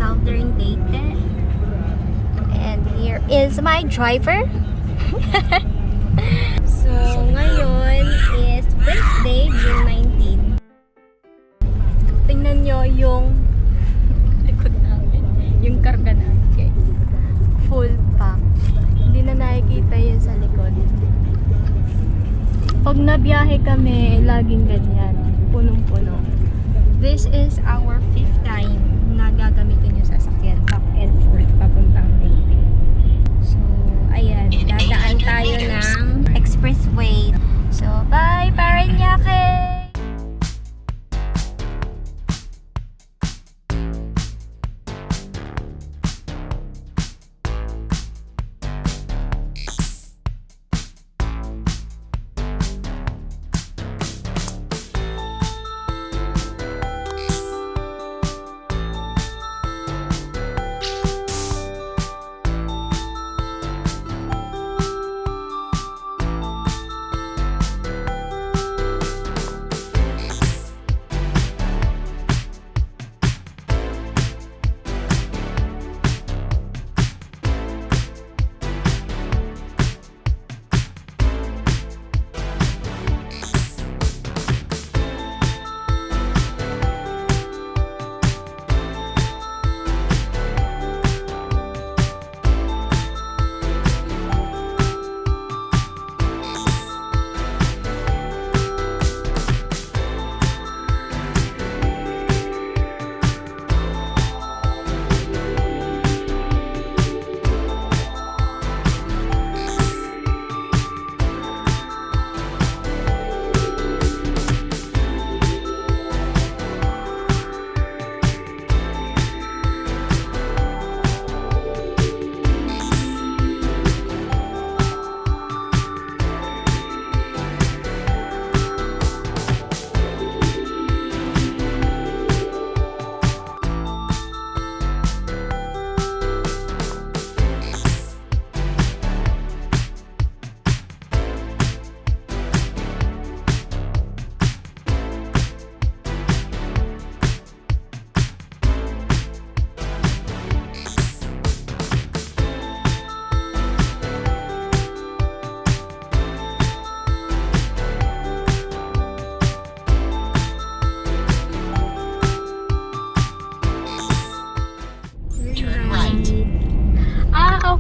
Southern Leyte. And here is my driver. So, ngayon is Wednesday, June 19. Tingnan nyo yung likod namin. Yung karga namin, guys. Full pack. Hindi na nakikita yun sa likod. Pag nabiyahe kami, laging ganyan. Punong-puno. This is our 5th time na gagamitin yung sasakyan back and forth papuntang Leyte. So, ayan. Dadaan tayo ng expressway. So, bye Parañaque!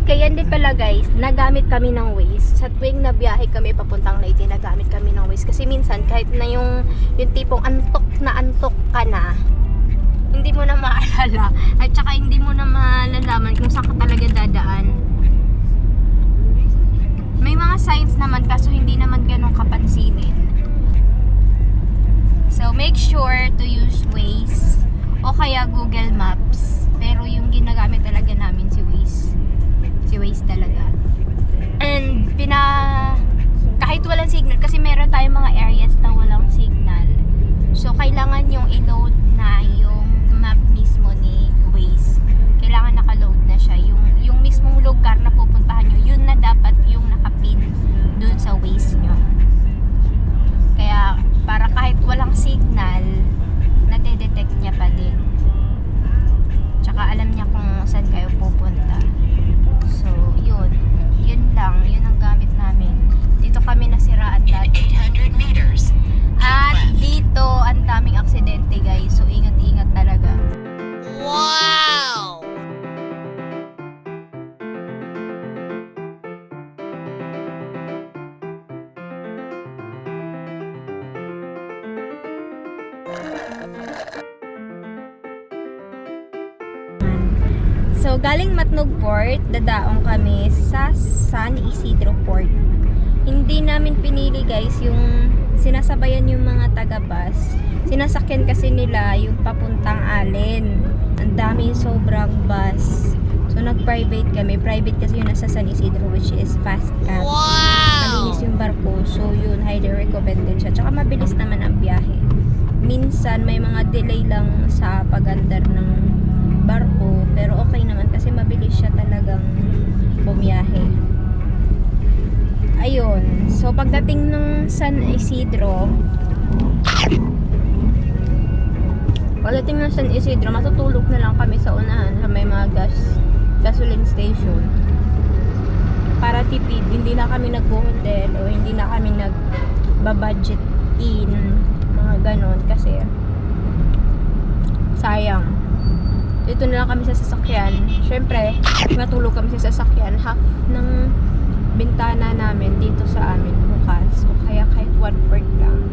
Okay, yan din pala guys, nagamit kami ng Waze. Sa tuwing nabiyahe kami papuntang Leyte, nagamit kami ng Waze. Kasi minsan, kahit na yung tipong antok ka na, hindi mo na maalala. At saka hindi mo na malalaman kung saan ka talaga dadaan. May mga signs naman, kaso hindi naman ganun kapansinin. So, make sure to use Waze o kaya Google Maps. Pero yung ginagamit talaga namin si Waze. Si Waze talaga. And kahit walang signal, kasi meron tayong mga areas na walang signal. So kailangan yung i-load na yung map mismo ni Waze. Kailangan naka-load na siya. Yung mismong lugar na pupuntahan nyo, yun na dapat yung nakapin dun sa Waze nyo. Kaya para kahit walang signal, nade-detect niya pa din. Tsaka alam niya kung saan kayo pupunta. So, yun lang, yun ang gamit namin. Dito kami nasiraan dati. 800 meters. At dito, ang daming aksidente guys. So, ingat-ingat talaga. Wow! So, galing Matnog Port, dadaong kami sa San Isidro Port. Hindi namin pinili guys yung sinasabayan yung mga taga-bus. Sinasakyan kasi nila yung papuntang Allen. Ang dami sobrang bus. So, nag-private kami. Private kasi yung nasa San Isidro, which is fast cab. Wow! Malinis yung barko. So, yun, highly recommended siya. Tsaka mabilis naman ang biyahe. Minsan, may mga delay lang sa pag-andar ng barko, pero okay naman kasi mabilis siya talagang bumiyahe. Ayun, so pagdating ng San Isidro, matutulog na lang kami sa unahan makatipid. Hindi na kami nag-hotel o hindi na kami nag-budget in mga ganon kasi sayang. Dito na lang kami sa sasakyan. Syempre, natulog kami sa sasakyan. Half ng bintana namin dito sa amin bukas. O kaya kahit 1/4 lang.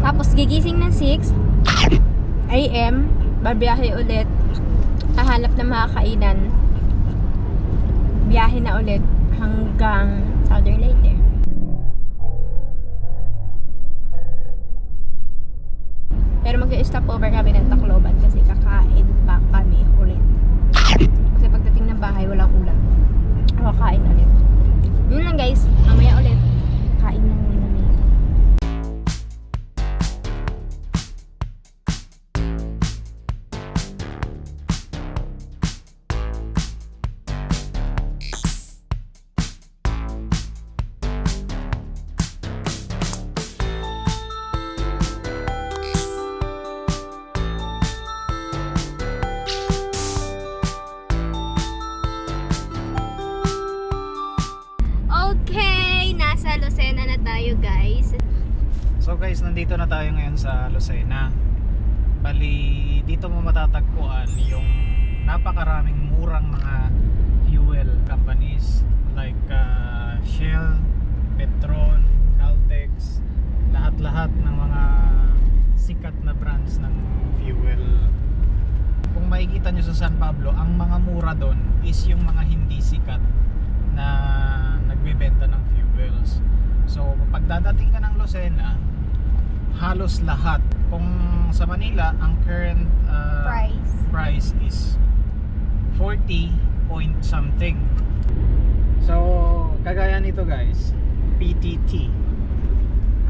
Tapos gigising ng 6 AM, babiyahe ulit. Hahanap ng mga kainan. Biyahe na ulit hanggang Southern Leyte. Pero mag-stop over kami ng Tacloban kasi kakain pa kami ulit. Kasi pagdating ng bahay, walang ulam. Kakain ulit. Yun lang guys, mamaya ulit. Kain na muna namin. Okay, nasa Lucena na tayo guys. So guys, nandito na tayo ngayon sa Lucena. Bali, dito mo matatagpuan yung napakaraming murang mga fuel companies like Shell, Petron, Caltex, lahat-lahat ng mga sikat na brands ng fuel. Kung makikita nyo sa San Pablo, ang mga mura doon is yung mga hindi sikat na nagbebenta ng fuels. So, pag dadating ka ng Lucena, halos lahat. Kung sa Manila, ang current price is 40 point something. So, kagaya nito guys, PTT.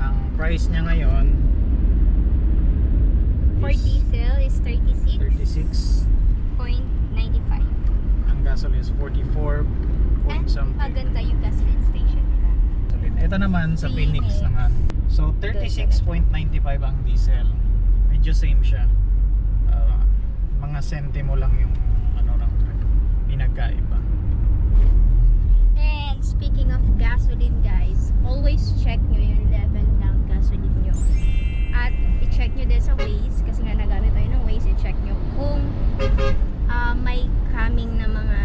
Ang price niya ngayon 4 diesel is 36.95. 36.95. Ang gasoline is 44 point something. Maganda yung gasoline station nila. Ito naman sa Phoenix Phoenix. naman. So 36.95 ang diesel. Medyo same siya. Mga sentimo lang yung pinagkaiba. And speaking of gasoline guys, always check nyo yung level ng gasoline nyo. At i-check nyo din sa Waze, kasi nga nagamit tayo ng Waze, i-check nyo kung may coming na mga,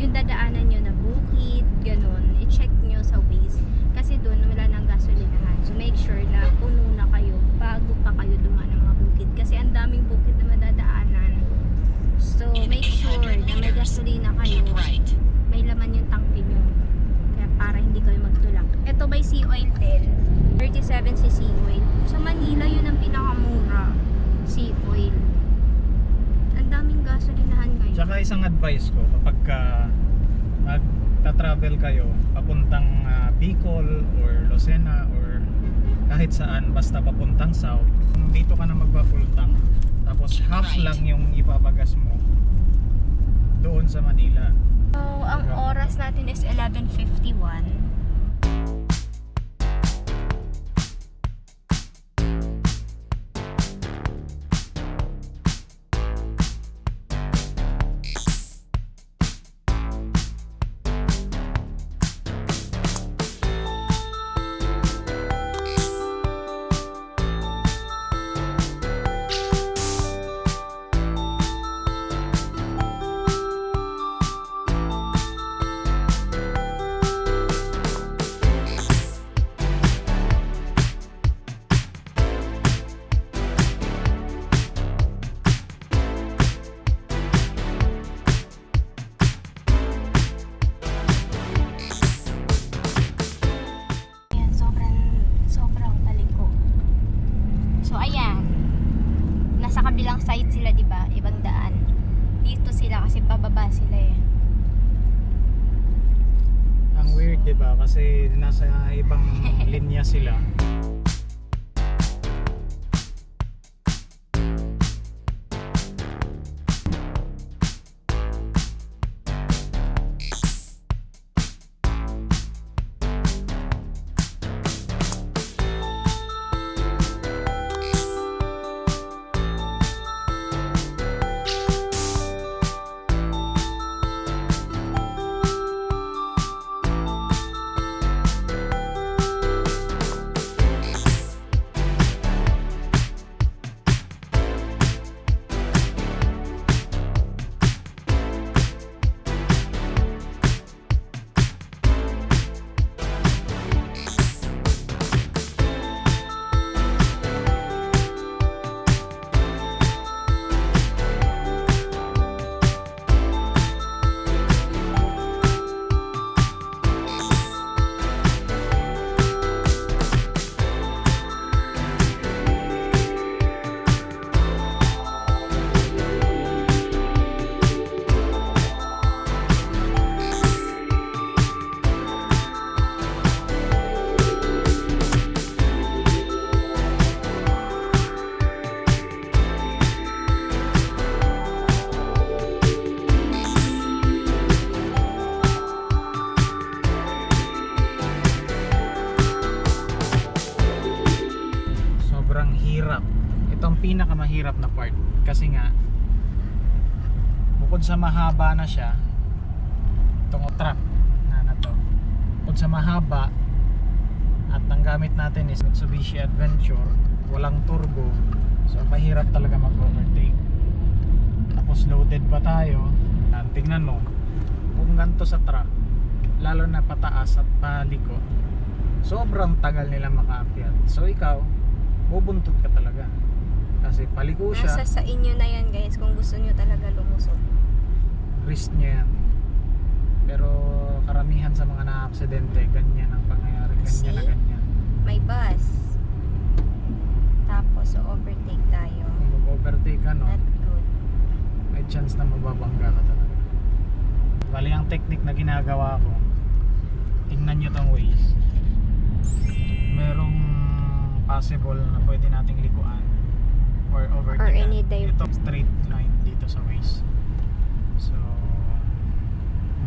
yung dadaanan nyo na bukid, ganun, i-check nyo sa Waze. Kasi doon wala nang gasolinahan. So make sure na puno na kayo bago pa kayo dumaan ng mga bukid. Kasi ang daming bukid na madadaanan. So make sure na may gasolina kayo. May laman yung tangke nyo. Kaya para hindi kayo magtulak. Ito by sea oil din. 37cc oil. Sa Manila yun ang pinakamura. Sea oil. Ang daming gasolinahan ngayon. Tsaka isang advice ko kapag magta-travel kayo papuntang Bicol or Lucena or kahit saan basta papuntang south, kung dito ka na magpa-full tank tapos half lang yung ipapagas mo doon sa Manila. So, ang oras natin is 11:51. Nasa kabilang side sila, di ba? Ibang daan. Dito sila kasi pababa sila eh. Ang weird, di ba? Kasi nasa ibang linya sila. mahirap na part. Kasi nga, bukod sa mahaba na siya, itong truck na to, bukod sa mahaba, at ang gamit natin is Mitsubishi Adventure, walang turbo, so mahirap talaga mag-overtake. Tapos loaded pa tayo. Tingnan mo, kung ganito sa truck, lalo na pataas at paliko, sobrang tagal nila makaakyat. So ikaw, bubuntot ka talaga. Kasi paliko siya. Nasa sa inyo na yan guys kung gusto nyo talaga lumusot. Risk niya yan. Pero karamihan sa mga na-aksidente, ganyan ang pangyayari. Ganyan na ganyan. May bus. Tapos so overtake tayo. Kung mag-overtake ka, no, Not good. may chance na mababangga ka talaga. Bali ang technique na ginagawa ko, tingnan nyo tong Waze. Merong possible na pwede nating likuan or overtake. Or any Ito straight line dito sa Waze. So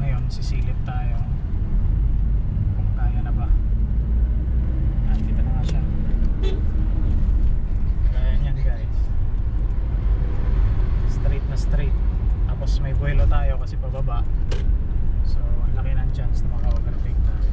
ngayon sisilip tayo kung kaya na ba. Nakita na nga siya. Kaya yan guys. Straight na straight. Tapos may buwelo tayo kasi pababa. So ang laki ng chance na maka-overtake tayo.